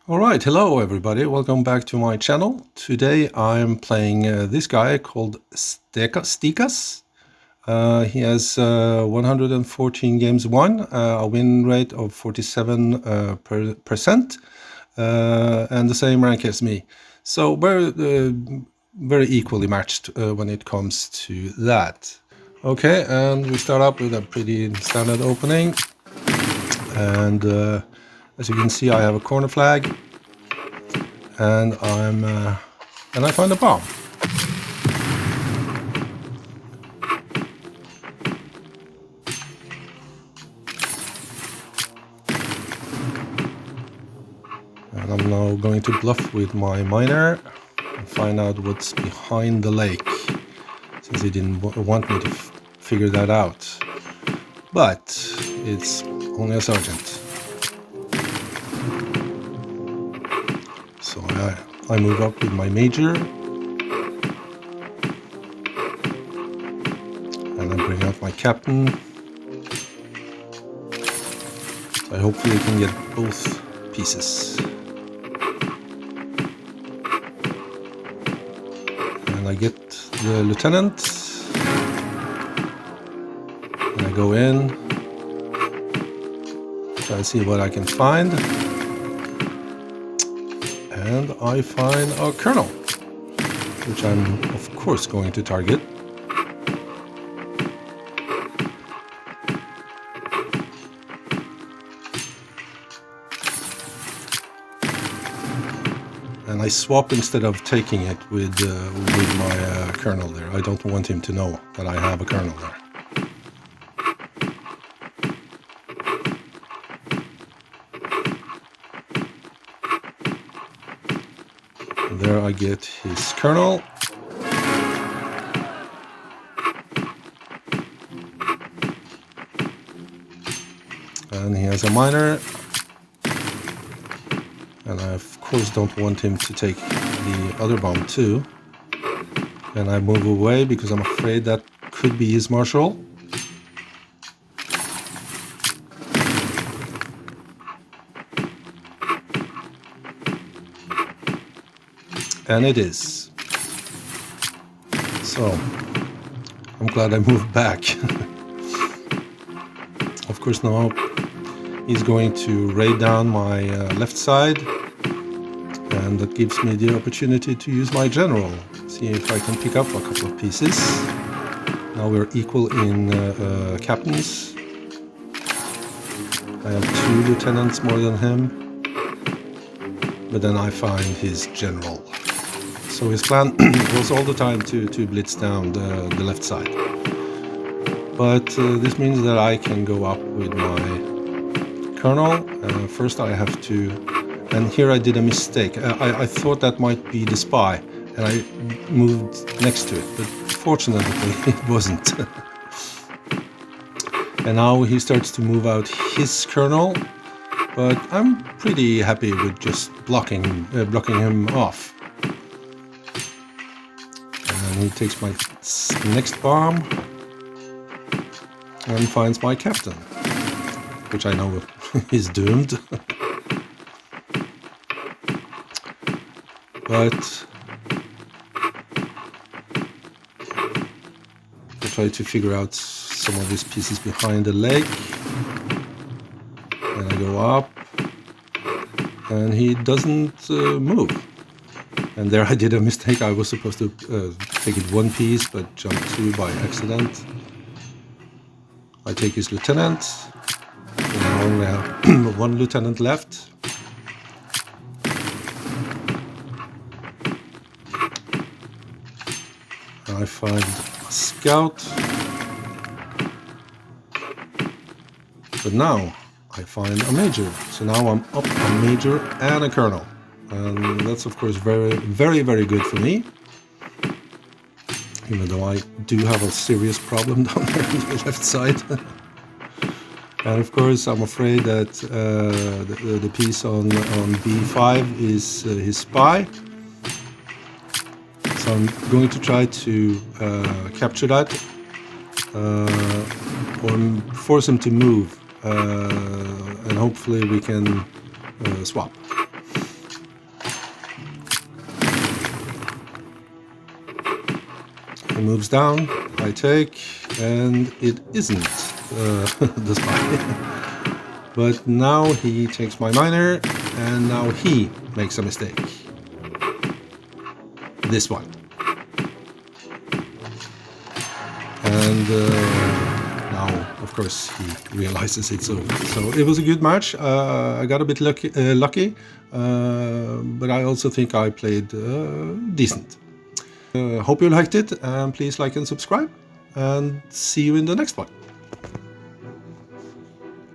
Alright, hello everybody, welcome back to my channel. Today I'm playing this guy called Stekas. He has 114 games won, a win rate of 47%, and the same rank as me. So very equally matched when it comes to that. Okay, and we start up with a pretty standard opening. And as you can see, I have a corner flag. And I find a bomb. And I'm now going to bluff with my miner and find out what's behind the lake, since he didn't want me to figure that out. But it's only a sergeant. So I move up with my major. And I bring out my captain. So I hopefully can get both pieces. And I get the lieutenant. And I go in. Try to see what I can find. And I find a colonel, which I'm of course going to target. And I swap instead of taking it with my colonel there. I don't want him to know that I have a colonel there. And there I get his colonel. And he has a miner. And I of course don't want him to take the other bomb too. And I move away because I'm afraid that could be his marshal. And it is. So I'm glad I moved back. Of course now he's going to raid down my left side, and that gives me the opportunity to use my general. See if I can pick up a couple of pieces. Now we're equal in captains. I have 2 lieutenants more than him, but then I find his general. So his plan was all the time to blitz down the left side. But this means that I can go up with my colonel. First I have to, and here I did a mistake. I thought that might be the spy, and I moved next to it, but fortunately it wasn't. And now he starts to move out his colonel, but I'm pretty happy with just blocking him off. And he takes my next bomb and finds my captain, which I know is doomed. But I try to figure out some of these pieces behind the lake. And I go up, and he doesn't move. And there I did a mistake. I was supposed to take it 1 piece, but jumped 2 by accident. I take his lieutenant. And I only have 1 lieutenant left. And I find a scout. But now I find a major. So now I'm up a major and a colonel. And that's of course very good for me. Even though I do have a serious problem down there on the left side. And of course I'm afraid that the piece on B5 is his spy. So I'm going to try to capture that or force him to move, and hopefully we can swap. He moves down, I take, and it isn't the spy. But now he takes my miner, and now he makes a mistake. This one. And now, of course, he realizes it's over. So it was a good match. I got a bit lucky, but I also think I played decent. Hope you liked it, and please like and subscribe, and see you in the next one.